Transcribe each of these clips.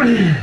All right.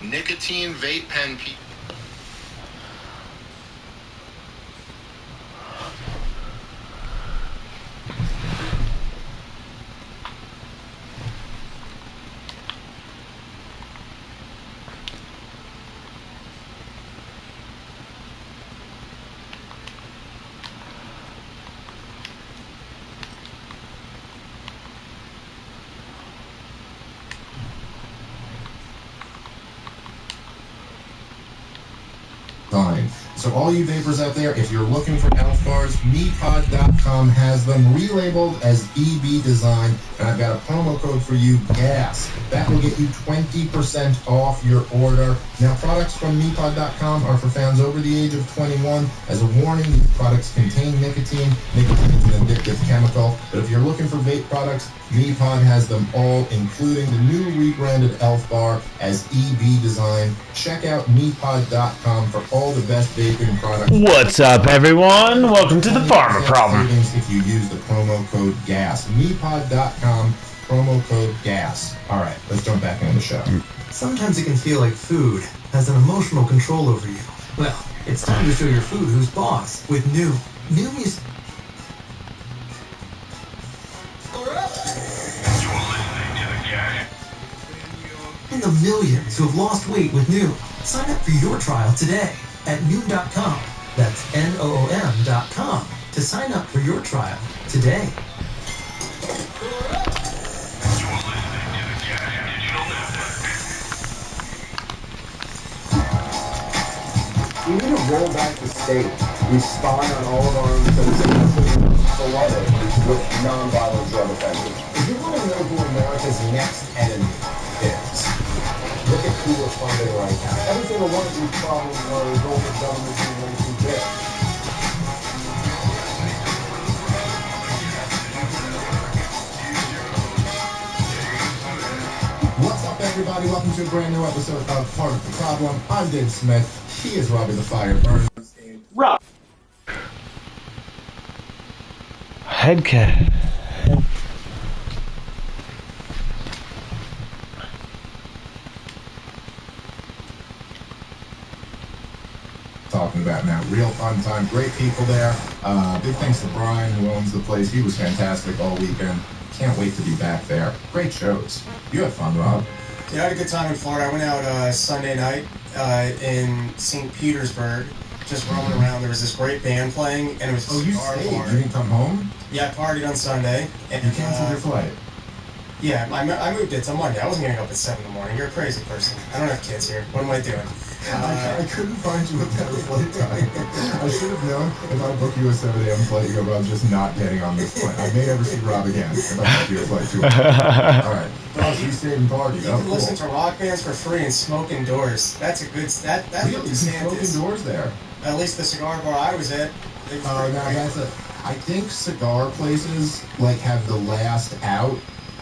Nicotine vape pen. Fine. So all you vapors out there, if you're looking for health bars, MePod.com has them relabeled as EB Design, and I've got a promo code for you, GAS. That will get you 20% off your order. Now, products from MePod.com are for fans over the age of 21. As a warning, these products contain nicotine. Nicotine is an addictive chemical, but if you're looking for vape products, MePod has them all, including the new rebranded Elf Bar as EB Design. Check out MePod.com for all the best vaping products. What's up, everyone? Welcome to the Pharma Problem. If you use the promo code GAS. MePod.com, promo code GAS. All right, let's jump back into the show. Sometimes it can feel like food has an emotional control over you. Well, it's time to show your food who's boss with new music. And the millions who have lost weight with new. Sign up for your trial today at noom.com. That's NOOM.com to sign up for your trial today. We need to roll back the state. We spy on all of our own citizens, beloved, with nonviolent drug offenders. If you want to know who America's next enemy is, look at who we're funding right now. Every single one of these problems are a result of government being way too big. What's up, everybody? Welcome to a brand new episode of Part of the Problem. I'm Dave Smith. He is Robbie the Fire Burns. Rob. Headcat. Talking about now. Real fun time. Great people there. Big thanks to Brian, who owns the place. He was fantastic all weekend. Can't wait to be back there. Great shows. You had fun, Rob. Yeah, I had a good time in Florida. I went out Sunday night in St. Petersburg, just roaming around. There was this great band playing, and it was you stayed? You didn't come home? Yeah, I partied on Sunday. And, you canceled your flight? Yeah, I moved it to Monday. I wasn't getting up at 7 in the morning. You're a crazy person. I don't have kids here. What am I doing? I couldn't find you a better flight time. I should have known if I booked you a 7 a.m. flight, you go, I'm just not getting on this plane. I may never see Rob again if I book you a flight too early. All right. Oh, so you stayed and partied. You can listen to rock bands for free and smoke indoors. That's a good... That's really? You can smoke indoors there? At least the cigar bar I was at. Oh, now that's a... I think cigar places, like, have the last out.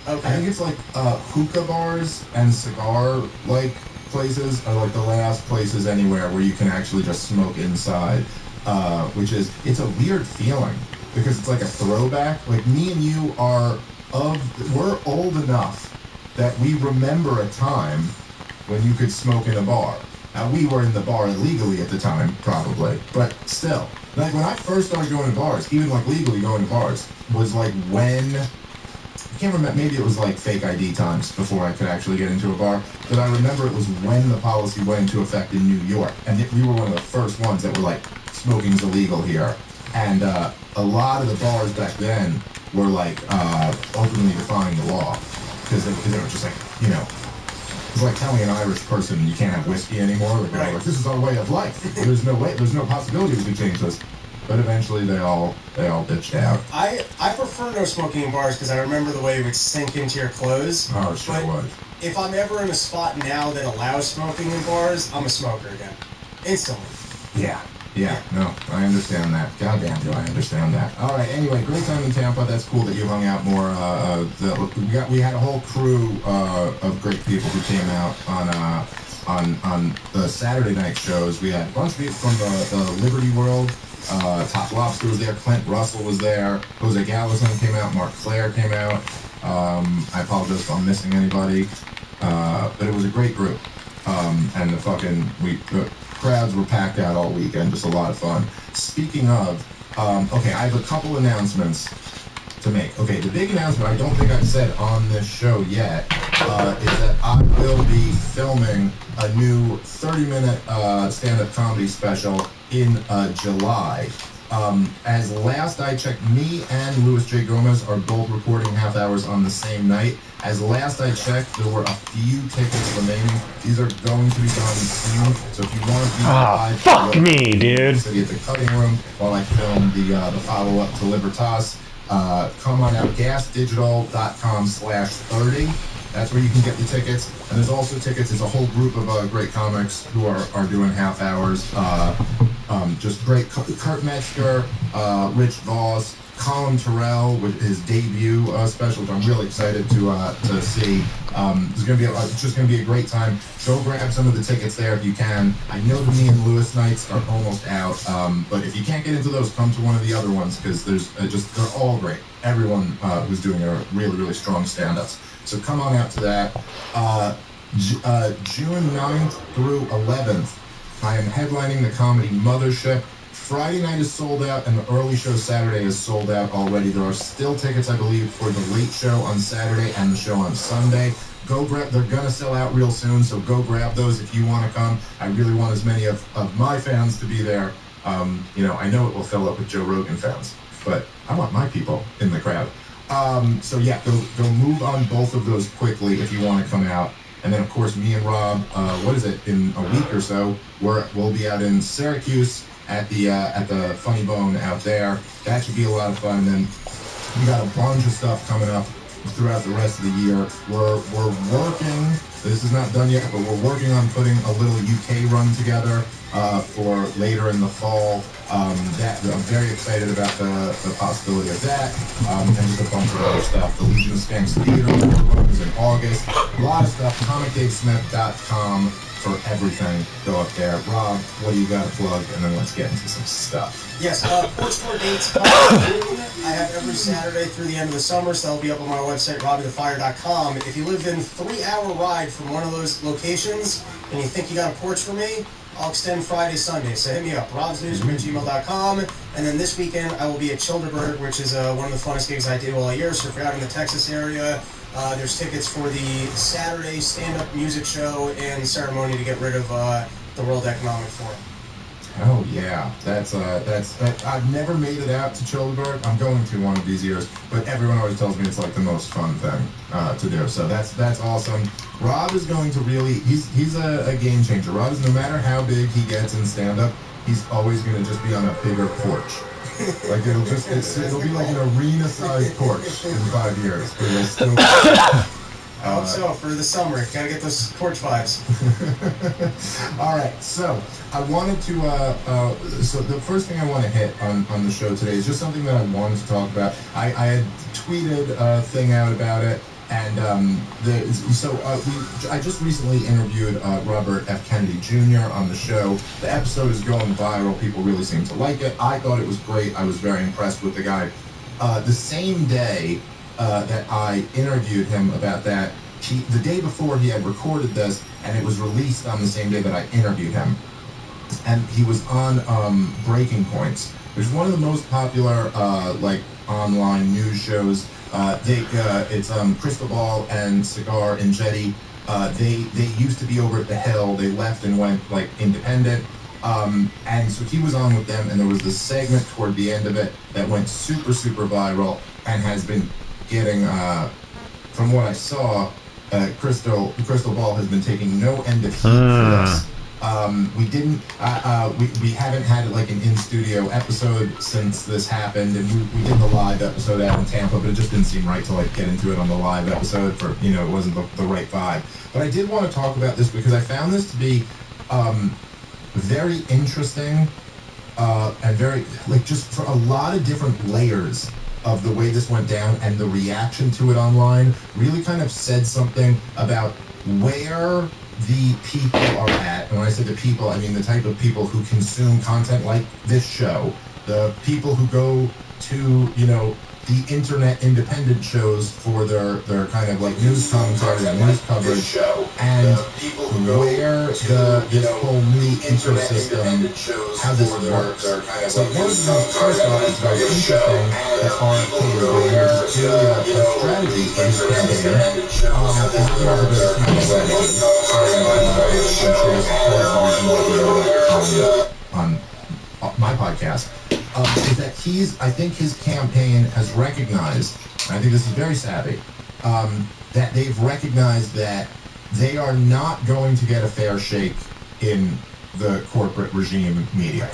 Okay. I think it's like hookah bars and cigar, like, places are like the last places anywhere where you can actually just smoke inside, which is, it's a weird feeling because it's like a throwback. Like, me and you we're old enough that we remember a time when you could smoke in a bar. Now, we were in the bar illegally at the time, probably, but still. Like, when I first started going to bars, even like legally going to bars, was like when I can't remember, maybe it was like fake ID times before I could actually get into a bar, but I remember it was when the policy went into effect in New York, and we were one of the first ones that were like, smoking's illegal here, and a lot of the bars back then were like openly defying the law, because they were just like, you know, it's like telling an Irish person you can't have whiskey anymore. Like, right. Like, this is our way of life. There's no way, there's no possibility we could change this. But eventually they all bitched out. I prefer no smoking in bars because I remember the way it would sink into your clothes. Oh, it sure was. If I'm ever in a spot now that allows smoking in bars, I'm a smoker again. Instantly. Yeah, no, I understand that. Goddamn, do I understand that. All right, anyway, great time in Tampa. That's cool that you hung out more. We had a whole crew of great people who came out on the Saturday night shows. We had a bunch of people from the Liberty World. Top Lobster was there. Clint Russell was there. Jose Galveston came out. Mark Claire came out. I apologize if I'm missing anybody. But it was a great group. And the crowds were packed out all weekend. Just a lot of fun. Speaking of, okay, I have a couple announcements to make. Okay, the big announcement I don't think I've said on this show yet is that I will be filming a new 30-minute stand-up comedy special in July. As last I checked, me and Louis J. Gomez are both recording half hours on the same night. As last I checked, there were a few tickets remaining. These are going to be done soon. So if you want to be live, fuck me, dude. City at the Cutting Room while I film the follow-up to Libertas. Come on out, gasdigital.com/30. That's where you can get the tickets. And there's also tickets. There's a whole group of great comics who are doing half hours. Just great. Kurt Metzger, Rich Voss, Colin Terrell with his debut special, which I'm really excited to see. It's just gonna be a great time. Go grab some of the tickets there if you can. I know the me and Lewis nights are almost out, but if you can't get into those, come to one of the other ones because they're all great. Everyone who's doing a really, really strong stand-ups. So come on out to that. June 9th through 11th, I am headlining the comedy Mothership. Friday night is sold out, and the early show Saturday is sold out already. There are still tickets, I believe, for the late show on Saturday and the show on Sunday. Go grab. They're gonna sell out real soon, so go grab those if you want to come. I really want as many of my fans to be there. I know it will fill up with Joe Rogan fans, but I want my people in the crowd. So yeah, go move on both of those quickly if you want to come out. And then of course me and Rob, in a week or so, we'll be out in Syracuse at the Funny Bone out there. That should be a lot of fun. And then we got a bunch of stuff coming up throughout the rest of the year. We're working. This is not done yet, but we're working on putting a little UK run together for later in the fall. I'm very excited about the possibility of that, and just a bunch of other stuff. The Legion of Skanks Theater is in August. A lot of stuff. ComicDaveSmith.com for everything. Go up there. Rob, what do you got to plug? And then let's get into some stuff. Yes, Porch Tour dates. I have every Saturday through the end of the summer, so that'll be up on my website, RobbieTheFire.com. If you live in a 3-hour ride from one of those locations and you think you got a porch for me, I'll extend Friday, Sunday, so hit me up, robsnewsroom@gmail.com. And then this weekend, I will be at Childeberg, which is one of the funnest gigs I do all year. So if you're out in the Texas area, there's tickets for the Saturday stand-up music show and ceremony to get rid of the World Economic Forum. Oh yeah, that's I've never made it out to Childeberg. I'm going to one of these years, but everyone always tells me it's like the most fun thing to do. So that's awesome. Rob is going to he's a game changer. Rob is, no matter how big he gets in stand-up, he's always going to just be on a bigger porch. Like it'll be like an arena-sized porch in 5 years, but it'll still. I hope so, for the summer. Gotta get those porch vibes. All right, so I wanted to, so the first thing I want to hit on the show today is just something that I wanted to talk about. I had tweeted a thing out about it, and I just recently interviewed Robert F. Kennedy Jr. on the show. The episode is going viral. People really seem to like it. I thought it was great. I was very impressed with the guy. The same day that I interviewed him about that, the day before he had recorded this, and it was released on the same day that I interviewed him. And he was on Breaking Points, which is one of the most popular online news shows It's Crystal Ball and Cigar and Jetty. They used to be over at the Hill. They left and went like independent. And so he was on with them, and there was this segment toward the end of it that went super viral and has been getting, from what I saw, Crystal Ball has been taking no end of heat for this. We haven't had like an in-studio episode since this happened, and we did the live episode out in Tampa, but it just didn't seem right to like get into it on the live episode for, you know, it wasn't the right vibe. But I did want to talk about this because I found this to be very interesting and very, like, just for a lot of different layers of the way this went down, and the reaction to it online really kind of said something about where the people are at. And when I say the people, I mean the type of people who consume content like this show, the people who go to, you know, the internet independent shows for their kind of like news commentary and news coverage, and where this whole new ecosystem, how this works. So one of the most, first off, is very interesting that RFK is doing, which is clearly a strategy for his campaign. It's a very strategy. On my podcast, is that I think his campaign has recognized, and I think this is very savvy, that they've recognized that they are not going to get a fair shake in the corporate regime media.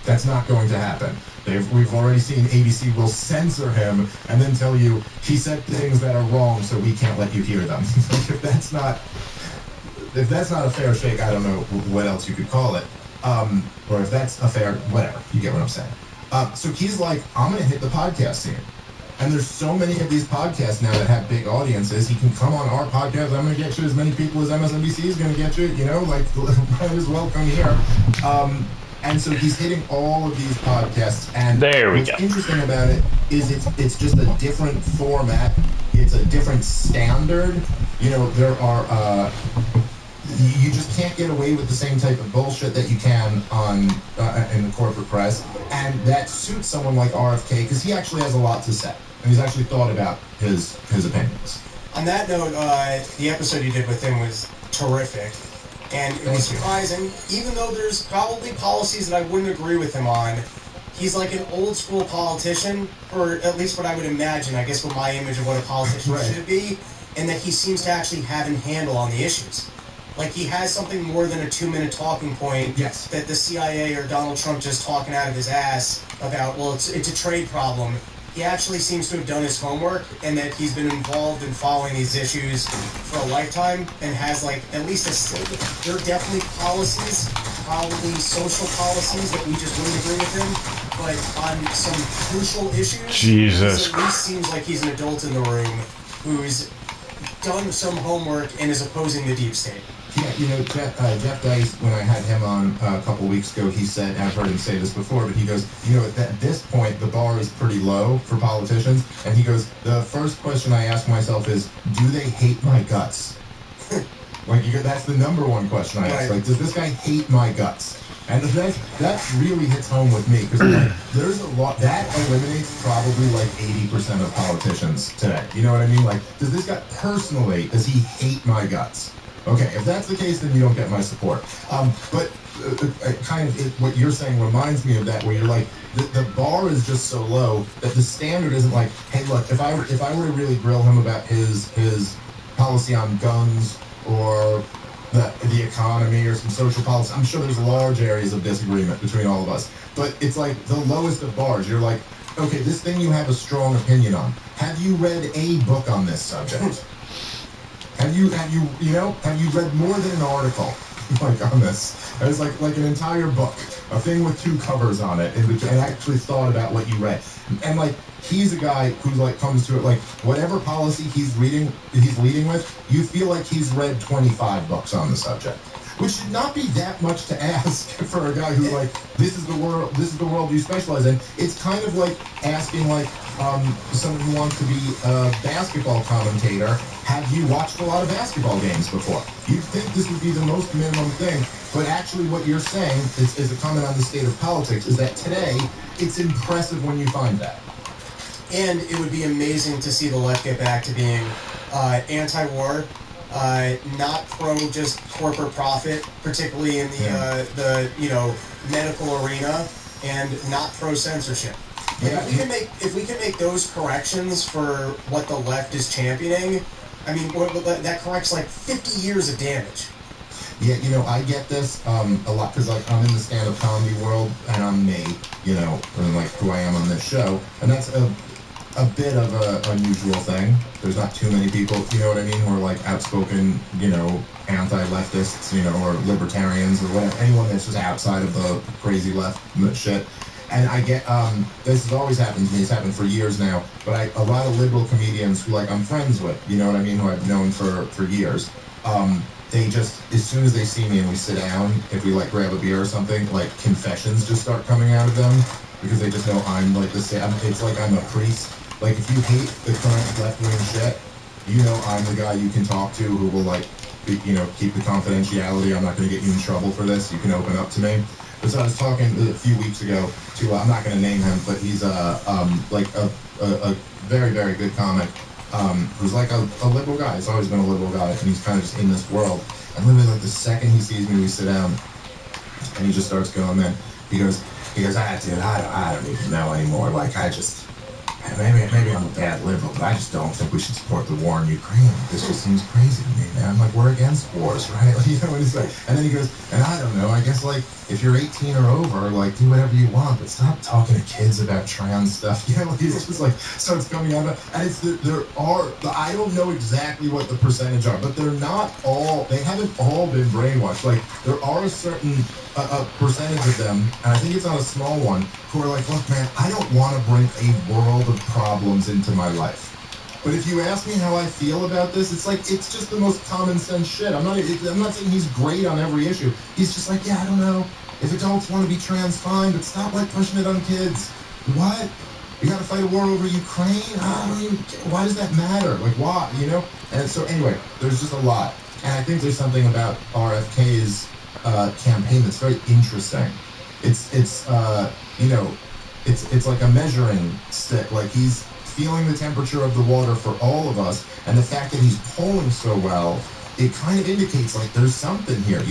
That's not going to happen. We've already seen ABC will censor him and then tell you he said things that are wrong, so we can't let you hear them. If that's not a fair shake, I don't know what else you could call it. Or if that's a fair, whatever, you get what I'm saying. So he's like, I'm going to hit the podcast scene. And there's so many of these podcasts now that have big audiences. He can come on our podcast. I'm going to get you as many people as MSNBC is going to get you, you know, like, might as well come here. And so he's hitting all of these podcasts. And what's interesting about it is it's just a different format. It's a different standard. You know, there are... you just can't get away with the same type of bullshit that you can on in the corporate press, and that suits someone like RFK because he actually has a lot to say, and he's actually thought about his opinions. On that note, the episode you did with him was terrific, and it was surprising. Even though there's probably policies that I wouldn't agree with him on, he's like an old school politician, or at least what I would imagine, I guess, what my image of what a politician should be, and that he seems to actually have a handle on the issues. Like, he has something more than a 2-minute talking point that the CIA or Donald Trump just talking out of his ass about, well, it's a trade problem. He actually seems to have done his homework, and that he's been involved in following these issues for a lifetime, and has, like, at least there are definitely policies, probably social policies, that we just wouldn't agree with him, but on some crucial issues, it at least seems like he's an adult in the room who's done some homework and is opposing the deep state. Yeah, you know, Jeff Dice, when I had him on a couple weeks ago, he said, and I've heard him say this before, but he goes, you know, at this point, the bar is pretty low for politicians, and he goes, the first question I ask myself is, do they hate my guts? Like, that's the number one question I ask. Like, does this guy hate my guts? And that really hits home with me, because like, there's a lot, that eliminates probably like 80% of politicians today. You know what I mean? Like, does this guy personally, does he hate my guts? Okay, if that's the case, then you don't get my support. But what you're saying reminds me of that, where you're like, the bar is just so low that the standard isn't like, hey, look, if I were to really grill him about his policy on guns or the economy or some social policy, I'm sure there's large areas of disagreement between all of us. But it's like the lowest of bars. You're like, okay, this thing you have a strong opinion on. Have you read a book on this subject? Have you read more than an article like on this? It's like an entire book, a thing with 2 covers on it, and actually thought about what you read. And like, he's a guy who like comes to it like whatever policy he's leading with, you feel like he's read 25 books on the subject, which should not be that much to ask for a guy who like, this is the world you specialize in. It's kind of like asking like someone who wants to be a basketball commentator, have you watched a lot of basketball games before? You'd think this would be the most minimum thing, but actually what you're saying is a comment on the state of politics, is that today, it's impressive when you find that. And it would be amazing to see the left get back to being anti-war, not pro just corporate profit, particularly in the medical arena, and not pro censorship. And if we can make those corrections for what the left is championing, I mean, that corrects like 50 years of damage. Yeah, I get this a lot because like I'm in the stand-up comedy world and I'm me, and like who I am on this show, and that's a bit of a unusual thing. There's not too many people, you know what I mean, who are like outspoken, anti-leftists, or libertarians or whatever. Anyone that's just outside of the crazy left shit. And I get, this has always happened to me. It's happened for years now. But a lot of liberal comedians who like I'm friends with, you know what I mean, who I've known for years. They just, as soon as they see me and we sit down, if we like grab a beer or something, like confessions just start coming out of them because they just know I'm like the same. It's like I'm a priest. Like if you hate the current left-wing shit, I'm the guy you can talk to who will like, keep the confidentiality. I'm not going to get you in trouble for this. You can open up to me. But so I was talking a few weeks ago to, I'm not going to name him, but he's a very, very good comic. Who's like a liberal guy. He's always been a liberal guy, and he's kind of just in this world. And literally, like the second he sees me, we sit down, and he just starts going. Then he goes, dude, I don't even know anymore. Like maybe I'm a bad liberal, but I just don't think we should support the war in Ukraine. This just seems crazy to me, man. Like we're against wars, right? Like, what he's like. And then he goes, and I don't know. I guess like if you're 18 or over, like do whatever you want, but stop talking to kids about trans stuff. He's just like starts coming out of, and it's I don't know exactly what the percentage are, but they haven't all been brainwashed. Like there are a certain a percentage of them, and I think it's not a small one, who are like, look, man, I don't want to bring a world of problems into my life. But if you ask me how I feel about this, it's like, it's just the most common sense shit. I'm not saying he's great on every issue. He's just like, yeah, I don't know. If adults want to be trans, fine, but stop like pushing it on kids. What? We got to fight a war over Ukraine? Why does that matter? Like, why? And so anyway, there's just a lot. And I think there's something about RFK's campaign that's very interesting. It's like a measuring stick. Like he's feeling the temperature of the water for all of us, and the fact that he's polling so well, it kind of indicates like there's something here,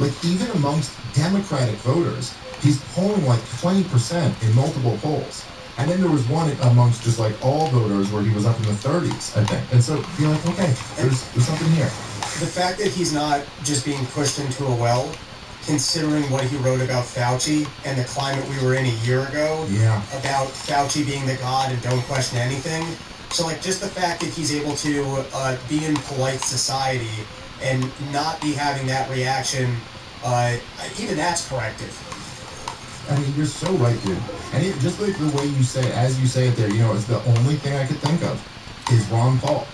like even amongst Democratic voters, he's polling like 20% in multiple polls. And then there was one amongst just like all voters where he was up in the 30s, I think. And so you're like, okay, there's something here. The fact that he's not just being pushed into a well, considering what he wrote about Fauci and the climate we were in a year ago, about Fauci being the god and don't question anything. So like just the fact that he's able to be in polite society and not be having that reaction, even that's corrective. I mean, you're so right, dude. And just like the way you say it, as you say it there, it's the only thing I could think of is Ron Paul.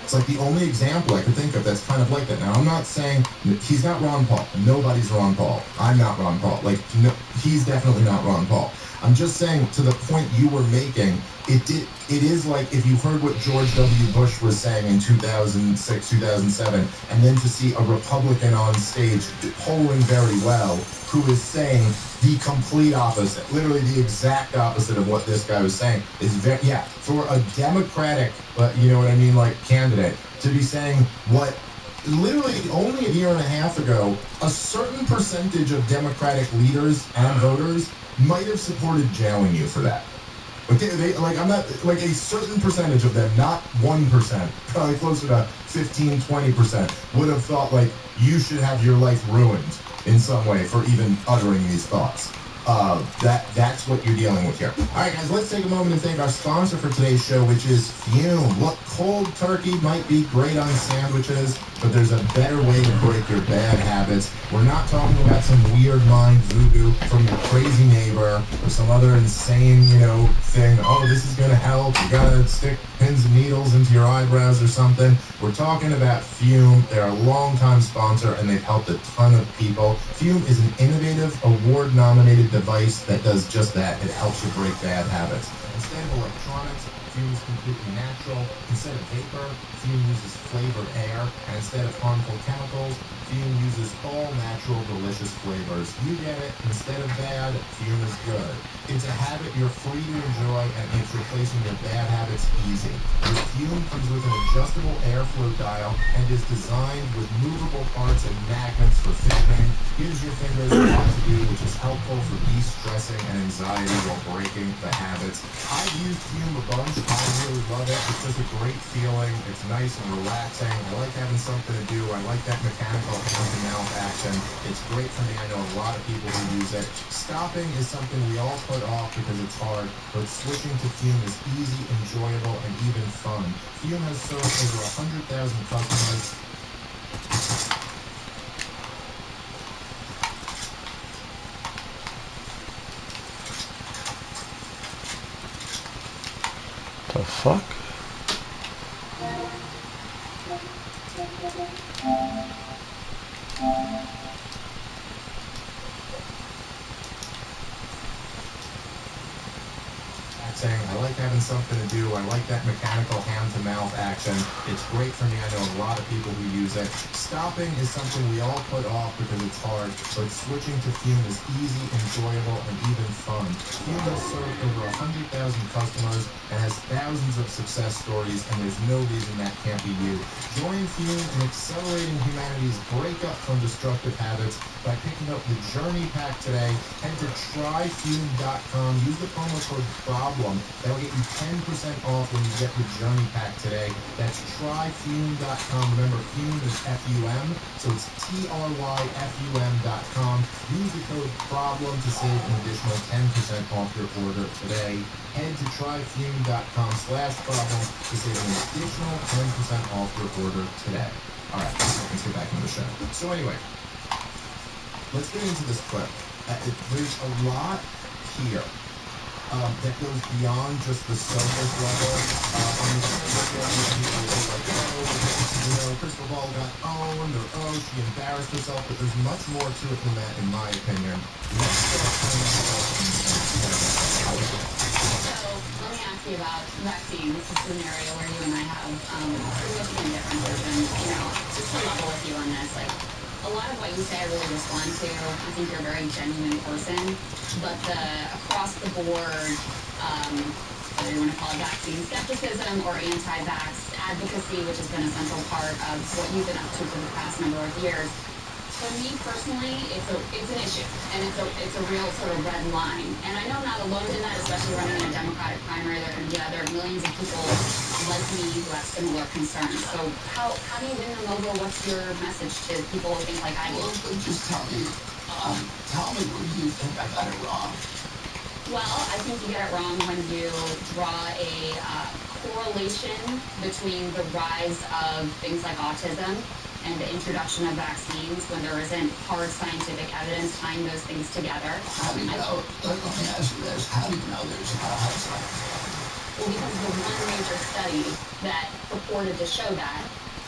It's like the only example I could think of that's kind of like that. Now, I'm not saying he's not Ron Paul. Nobody's Ron Paul. I'm not Ron Paul. Like, no, he's definitely not Ron Paul. I'm just saying, to the point you were making, it is like if you heard what George W. Bush was saying in 2006, 2007, and then to see a Republican on stage polling very well, who is saying the complete opposite, literally the exact opposite of what this guy was saying, is very, for a Democratic, like candidate, to be saying what literally only a year and a half ago, a certain percentage of Democratic leaders and voters might have supported jailing you for that. I'm not, like a certain percentage of them, not 1%, probably closer to 15, 20%, would have thought like you should have your life ruined in some way for even uttering these thoughts. That's what you're dealing with here. All right, guys, let's take a moment and thank our sponsor for today's show, which is Fume. Look, cold turkey might be great on sandwiches, but there's a better way to break your bad habits. We're not talking about some weird mind voodoo from your crazy neighbor or some other insane, thing. Oh, this is going to help. You got to stick pins and needles into your eyebrows or something. We're talking about Fume. They're a longtime sponsor, and they've helped a ton of people. Fume is an innovative, award-nominated device that does just that. It helps you break bad habits. Instead of electronics, Fume is completely natural. Instead of vapor, Fume uses flavored air, and instead of harmful chemicals, Fume uses all natural, delicious flavors. You get it. Instead of bad, Fume is good. It's a habit you're free to enjoy, and makes replacing your bad habits easy. Your Fume comes with an adjustable airflow dial and is designed with movable parts and magnets for fishing. Gives your fingers a lot to do, which is helpful for de-stressing and anxiety while breaking the habits. I've used Fume a bunch. I really love it. It's just a great feeling. It's nice and relaxing. I like having something to do. I like that mechanical hand-to-mouth action. It's great for me. I know a lot of people who use it. Stopping is something we all put off because it's hard, but switching to Fume is easy, enjoyable, and even fun. Fume has served over 100,000 customers. The fuck? I like having something to do. I like that mechanical hand-to-mouth action. It's great for me. I know a lot of people who use it. Stopping is something we all put off because it's hard, but switching to Fume is easy, enjoyable, and even fun. Fume has served over 100,000 customers and has thousands of success stories, and there's no reason that can't be you. Join Fume in accelerating humanity's breakup from destructive habits by picking up the Journey Pack today. Head to tryfume.com. Use the promo code PROBLEM. That'll get you 10% off when you get the Journey Pack today. That's tryfume.com. Remember, Fume is F-U-M, so it's T-R-Y-F-U-M.com. Use the code PROBLEM to save an additional 10% off your order today. Head to tryfume.com/problem to save an additional 10% off your order today. All right, let's get back into the show. So anyway, let's get into this clip. There's a lot here that goes beyond just the surface level. Crystal Ball got owned, or she embarrassed herself, but there's much more to it than that, in my opinion. So let me ask you about vaccines. This is a scenario where you and I have significant differences, and just to level with you on this, like, a lot of what you say I really respond to. I think you're a very genuine person, but the across the board, whether you want to call it vaccine skepticism or anti-vax advocacy, which has been a central part of what you've been up to for the past number of years, for me personally, it's an issue, and it's a real sort of red line. And I know I'm not alone in that, especially running in a Democratic primary. There are going to be other millions of people like me who have similar concerns. So how do you win them over? What's your message to people who think like I do? Well, just tell me where you think I got it wrong. Well, I think you get it wrong when you draw a correlation between the rise of things like autism and the introduction of vaccines when there isn't hard scientific evidence tying those things together. How do you know? Let me ask you this. How do you know there's not hard science? Well, because the one major study that purported to show that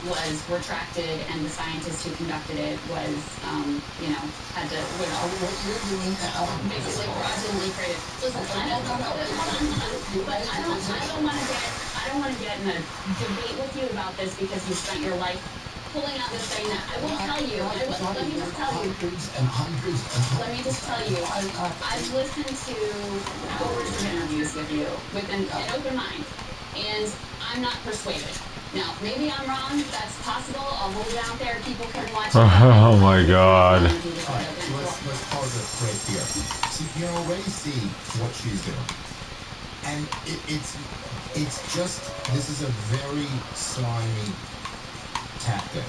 was retracted, and the scientist who conducted it was, had to, what you're doing now, basically fraudulently created. Listen, I don't want to get in a debate with you about this because you spent your life pulling out this thing that I will tell you. Let me just tell you. Let me just tell you. I've listened to hours of interviews with you with an open mind, and I'm not persuaded. Now, maybe I'm wrong. That's possible. I'll hold it out there. People can watch. Oh my God. All right, let's pause it right here. So you can already see what she's doing, and it's just, this is a very slimy tactic.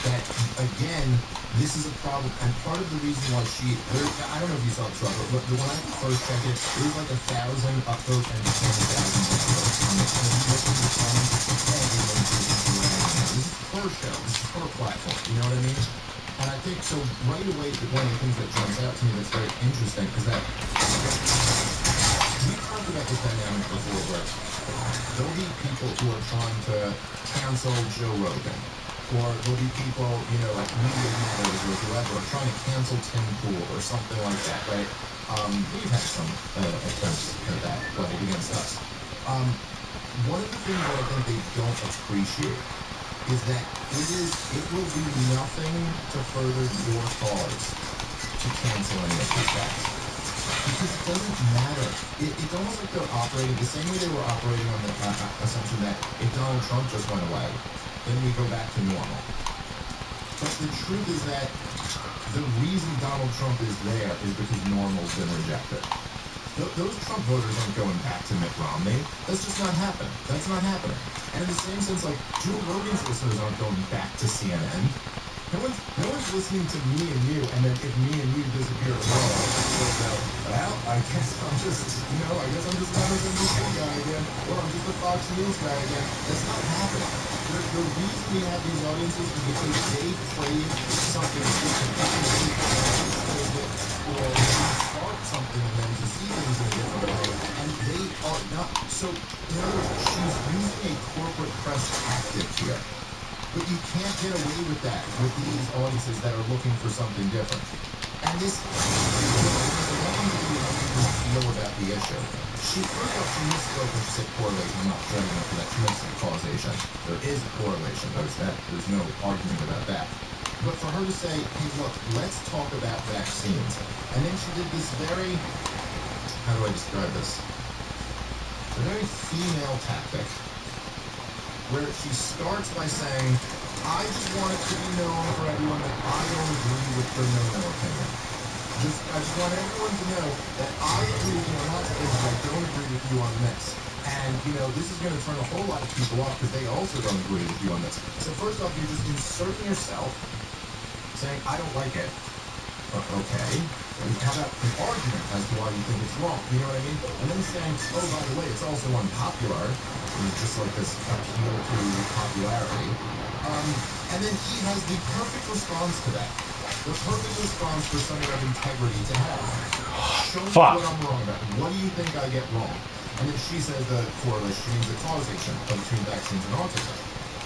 That, again, this is a problem, and part of the reason why I don't know if you saw the struggle, but when I first checked it, it was like 1,000 upvotes and 10,000 upvotes on the comments. This is her show, this is her platform, you know what I mean? And I think, so right away, one of the things that jumps out to me that's very interesting is that we've talked about this dynamic before, where there'll be people who are trying to cancel Joe Rogan, or there'll be people, like Media Matters or whoever, trying to cancel Tim Pool or something like that, right? We've had some attempts at that, right, against us. one of the things that I think they don't appreciate is that it will do nothing to further your cause to cancel any of these guys. Because it doesn't matter. It's almost like they're operating the same way they were operating on the assumption that if Donald Trump just went away, then we go back to normal. But the truth is that the reason Donald Trump is there is because normal's been rejected. Those Trump voters aren't going back to Mitt Romney. That's just not happening. That's not happening. And in the same sense, like, Joe Rogan's listeners aren't going back to CNN. No one's listening to me and you, and then if me and you disappear tomorrow, well, I guess I'm just another NBC guy again, or I'm just a Fox News guy again. That's not happening. The reason we have these audiences is because they crave something different. Or spark something in them to see things in a different way, and they are not. So, in other words, she's using a corporate press tactic here. But you can't get away with that with these audiences that are looking for something different. And this has nothing to do with how people feel about the issue. She misspoke when she said correlation. I'm not judging her for that. She meant causation. There is a correlation. There's no argument about that. But for her to say, hey, look, let's talk about vaccines. And then she did this very, how do I describe this? A very female tactic, where she starts by saying, I just want it to be known for everyone that I don't agree with the no-no opinion. I just want everyone to know that I agree with you on lots of things, but I don't agree with you on this. And, this is going to turn a whole lot of people off because they also don't agree with you on this. So first off, you're just inserting yourself, saying, I don't like it. Okay. How about an argument as to why you think it's wrong? You know what I mean? And then saying, oh, by the way, it's also unpopular. It's just like this appeal to popularity. And then he has the perfect response to that. The perfect response for someone of integrity to have. Show me what I'm wrong about. What do you think I get wrong? And then she says the correlation means the causation between vaccines and autism.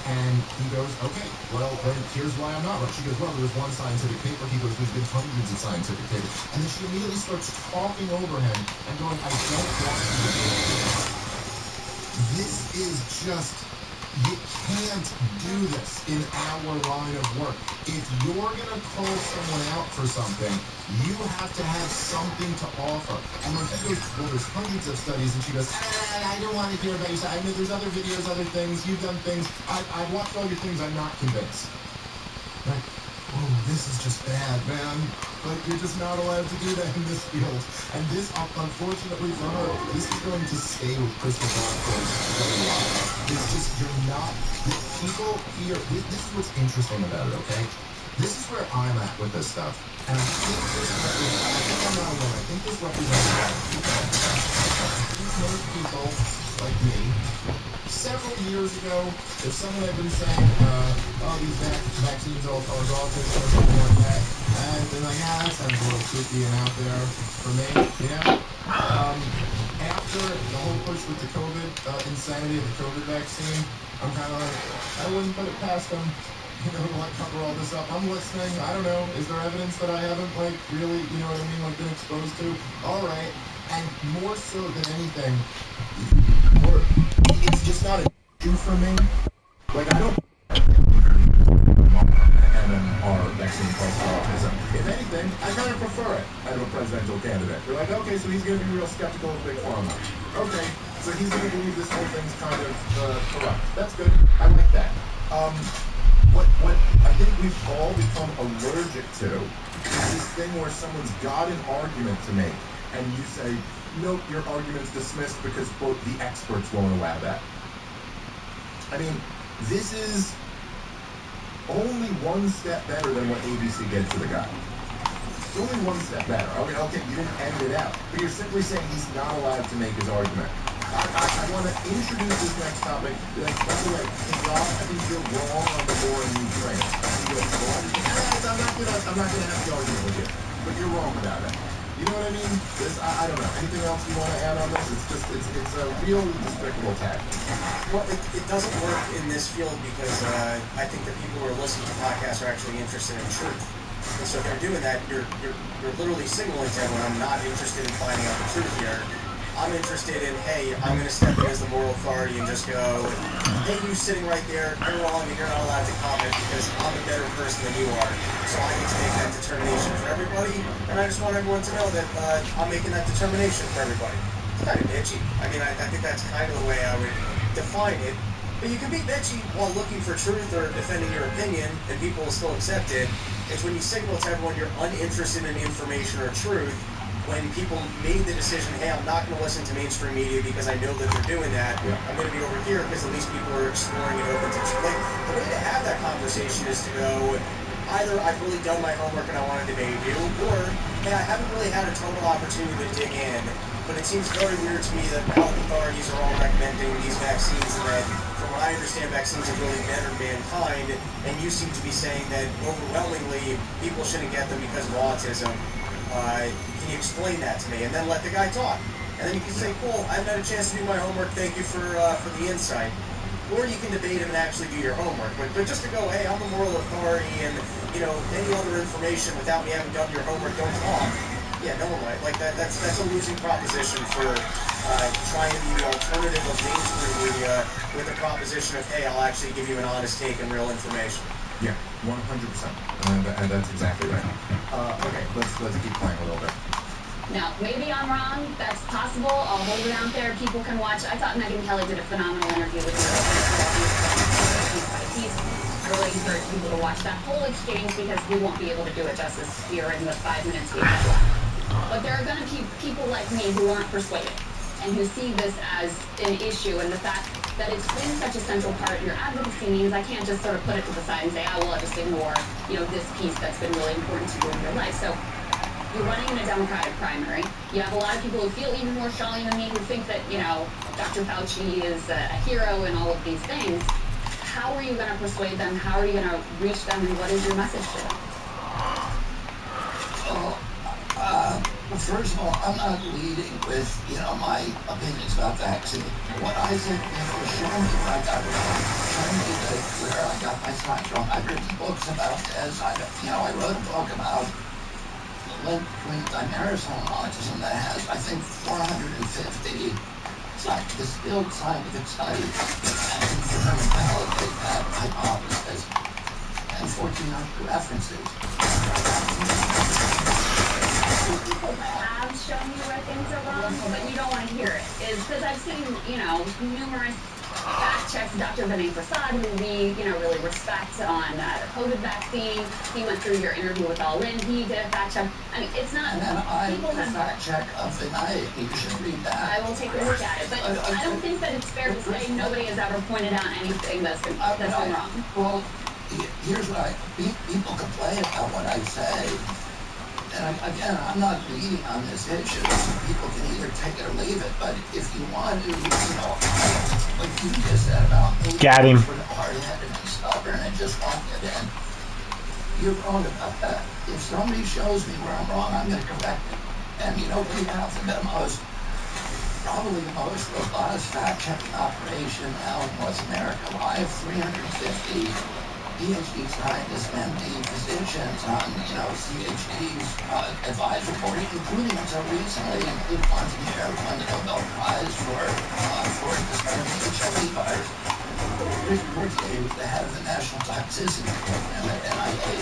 And he goes, okay, well, then here's why I'm not right. She goes, well, there was one scientific paper. He goes, there's been hundreds of scientific papers. And then she immediately starts talking over him and going, I don't want you to do this. This is just, you can't do this in our line of work. If you're going to call someone out for something, you have to have something to offer. And then he goes, well, there's hundreds of studies, and she goes, I don't want to hear about your side. I mean, there's other videos, other things, you've done things. I've watched all your things, I'm not convinced. Like, whoa, this is just bad, man. Like, you're just not allowed to do that in this field. And this, unfortunately for her, this is going to stay with Crystal Ball for a while. It's just, you're not, people here, this is what's interesting about it, okay? This is where I'm at with this stuff. And I think I'm not alone. I think this represents a lot of people. I think most people, like me, several years ago, if someone had been saying, these vaccines all cause autism or something like that, and been like, that sounds a little creepy and out there for me, after the whole push with the COVID insanity of the COVID vaccine, I'm kind of like, I wouldn't put it past them, to cover all this up. I'm listening. I don't know. Is there evidence that I haven't, really, been exposed to? All right. And more so than anything, it's just not an issue for me. Like, I don't MMR vaccine causes autism. If anything, I kind of prefer it out of a presidential candidate. You're like, okay, so he's going to be real skeptical of Big Pharma. Okay, so he's going to believe this whole thing's kind of corrupt. That's good. I like that. What I think we've all become allergic to is this thing where someone's got an argument to make, and you say, nope, your argument's dismissed because, quote, the experts won't allow that. I mean, this is only one step better than what ABC gave to the guy. It's only one step better. Okay, you didn't end it out, but you're simply saying he's not allowed to make his argument. I want to introduce this next topic. By the way, Rob, I think you're wrong on the war in Ukraine. I'm not gonna have the argument with you, but you're wrong about it. You know what I mean? I don't know. Anything else you want to add on this? It's a real despicable tactic. Well, it doesn't work in this field because I think that people who are listening to podcasts are actually interested in truth. And so if you're doing that, you're literally signaling to everyone, I'm not interested in finding out the truth here. I'm interested in, hey, I'm going to step in as the moral authority and just go, hey, you sitting right there, you're wrong and you're not allowed to comment because I'm a better person than you are. So I get to make that determination for everybody, and I just want everyone to know that I'm making that determination for everybody. It's kind of bitchy. I mean, I think that's kind of the way I would define it. But you can be bitchy while looking for truth or defending your opinion, and people will still accept it. It's when you signal to everyone you're uninterested in information or truth, when people made the decision, hey, I'm not going to listen to mainstream media because I know that they're doing that. Yeah. I'm going to be over here because at least people are exploring it open to. Like, the way to have that conversation is to go, either I've really done my homework and I want to debate you, or, hey, I haven't really had a total opportunity to dig in, but it seems very weird to me that health authorities are all recommending these vaccines, and that, from what I understand, vaccines have really bettered mankind, and you seem to be saying that overwhelmingly people shouldn't get them because of autism. Can you explain that to me? And then let the guy talk. And then you can say, cool, I haven't had a chance to do my homework, thank you for the insight. Or you can debate him and actually do your homework. But just to go, hey, I'm the moral authority, and, you know, any other information without me having done your homework, don't talk. Yeah, no one might. Like, that's a losing proposition for trying to be the alternative of mainstream media with the proposition of, hey, I'll actually give you an honest take and real information. Yeah, 100%. And that's exactly right. Okay, let's keep playing a little bit. Now, maybe I'm wrong. That's possible. I'll hold it out there. People can watch. I thought Megyn Kelly did a phenomenal interview with you. Piece by piece. Really encourage people to watch that whole exchange because we won't be able to do it justice here in the 5 minutes we have left. But there are going to be people like me who aren't persuaded and who see this as an issue, and the fact that it's been such a central part of your advocacy means I can't just sort of put it to the side and say, well, I'll just ignore, you know, this piece that's been really important to you in your life. So you're running in a Democratic primary. You have a lot of people who feel even more strongly than me who think that, you know, Dr. Fauci is a hero and all of these things. How are you going to persuade them? How are you going to reach them? And what is your message to them? Well, first of all, I'm not leading with, you know, my opinions about vaccine. What I think, you know, show me where I got it wrong. Show me where I got my science wrong. I've written books about this. I wrote a book about the link between thimerosal and autism that has, I think, 450 distilled scientific studies and confirm and validate that hypothesis, and 1,400 references. People have shown you where things are wrong, but you don't want to hear it. Is because I've seen, you know, numerous fact checks. Dr. Vinay Prasad, who we, you know, really respect on the COVID vaccine. He went through your interview with BALLZ. He did a fact check. I mean, it's not. And then I people did a have fact check of Vinay. You should read that. I will take a look at it, but I don't think that it's fair to say nobody has ever pointed out anything that's been wrong. Well, here's what people complain about what I say. And again, I'm not leading on this issue. People can either take it or leave it. But if you want to, you know, like you just said about me, got him. Hard-headed and stubborn and just won't get in. You're wrong about that. If somebody shows me where I'm wrong, I'm going to correct it. And you know, we have probably the most robust fact-checking operation now in North America. I have 350 PhD scientists and MD physicians on, you know, CHD's advisory board, including until recently, including Montanero won the Nobel Prize for discovering the HIV virus. Rick Portier was the head of the National Toxicity Program at NIH,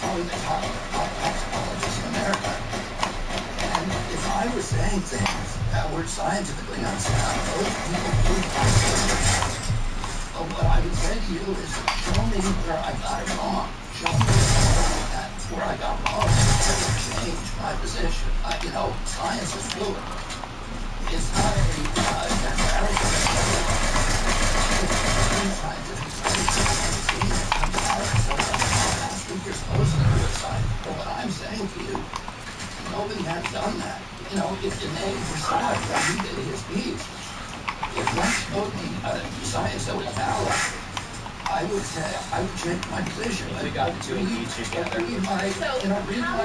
probably the top toxicologist in America. And if I were saying things that were scientifically unsound, those people would find. But what I would say to you is, show me where I got it wrong. Show me where I got wrong. It will change my position. You know, science is fluid. It's not a comparison. It's scientific study. Last week you're supposed to do a science. But what I'm saying to you, nobody has done that. You know, if you name Prasad, he did his piece. If one showed me science that was valid, I would change my position. We got the two each together. Read my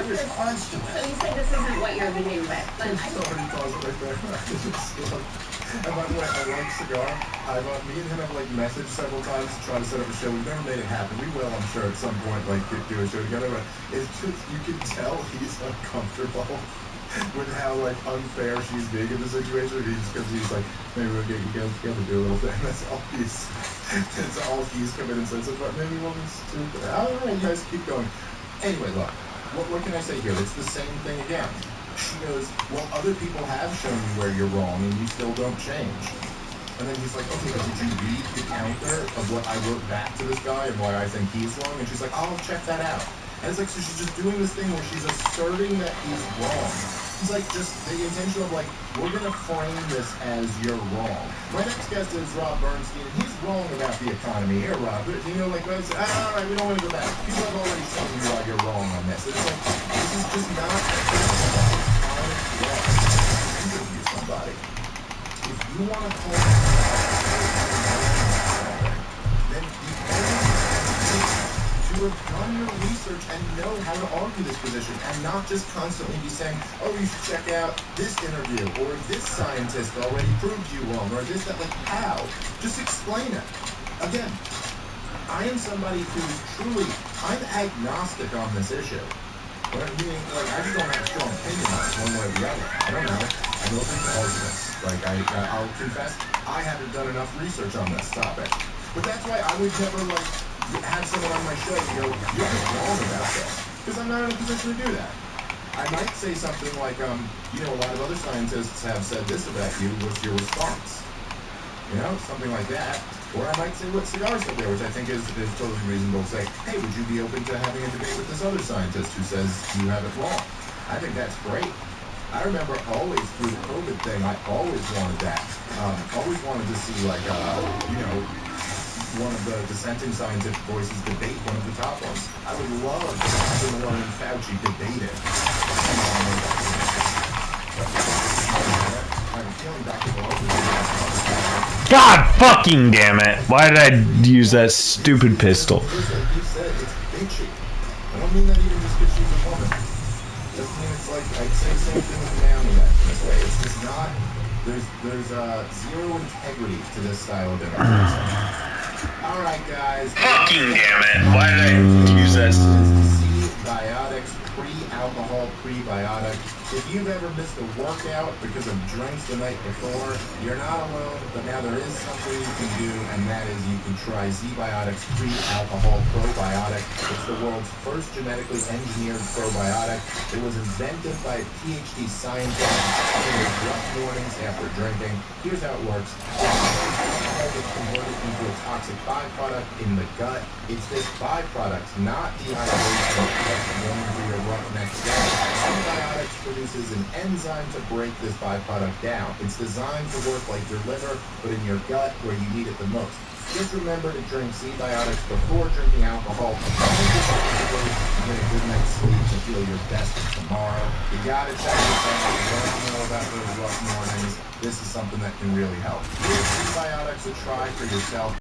response to it. So you say this isn't what you're leading with, but Somebody calls it right there. And by the way, I like Cigar. Me and him have like messaged several times to try to set up a show. We've never made it happen. We will, I'm sure, at some point, like do a show together. But it's just, you can tell he's uncomfortable. with how like unfair she's being in the situation. Because he's like, maybe we'll get you guys together, do a little thing. That's all he's come in and said. So, but maybe we'll just do that. All right, you guys keep going. Anyway, look, what can I say here? It's the same thing again. She goes, well, other people have shown you where you're wrong, and you still don't change. And then he's like, okay, but did you read the counter of what I wrote back to this guy and why I think he's wrong? And she's like, oh, I'll check that out. And it's like, so she's just doing this thing where she's asserting that he's wrong. It's like just the intention of like, we're going to frame this as you're wrong. My next guest is Rob Bernstein, and he's wrong about the economy. Here, Rob, you know, like, all right, we don't want to go back. People have already shown you why you're wrong on this. It's like, this is just not interview somebody. If you want to call then you to have done your research and know how to argue this position and not just constantly be saying, oh, you should check out this interview or this scientist already proved you wrong or this, that, like, how? Just explain it. Again, I am somebody who's truly, I'm agnostic on this issue. But meaning, like, I just don't have a strong opinion on it one way or the other. I don't know. I'm open to arguments. Like, I'll confess, I haven't done enough research on this topic. But that's why I would never, like, have someone on my show and go, you're just wrong about this. Because I'm not in a position to do that. I might say something like, you know, a lot of other scientists have said this about you. What's your response? You know, something like that. Or I might say what cigars up there, which I think is totally reasonable to say, hey, would you be open to having a debate with this other scientist who says you have it wrong? I think that's great. I remember always through the COVID thing, I always wanted that. Always wanted to see, like, you know, one of the dissenting scientific voices debate one of the top ones. I would love to have Malone and Fauci debate it. I'm feeling Dr. Malone. God fucking damn it. Why did I use that stupid pistol? Like you said, it's bitchy. I don't mean that even just because she's a woman. Doesn't mean it's like, I'd say the same thing with the man in this way. It's just not, there's zero integrity to this style of interview. Alright guys. Fucking damn it. Why did I use that? Biotics, pre-alcohol prebiotic. If you've ever missed a workout because of drinks the night before, you're not alone, but now there is something you can do, and that is you can try Z-Biotics pre-alcohol probiotic. It's the world's first genetically engineered probiotic. It was invented by a PhD scientist with rough warnings after drinking. Here's how it works. Alcohol gets converted into a toxic byproduct in the gut. It's this byproduct, not dehydration, that's warning for your rough next day. Z-Biotics produces an enzyme to break this byproduct down. It's designed to work like your liver, but in your gut where you need it the most. Just remember to drink Z-Biotics before drinking alcohol. Get a good night's sleep to feel your best tomorrow. You gotta check this out. You don't know about those rough mornings. This is something that can really help. Give Z-Biotics a try for yourself.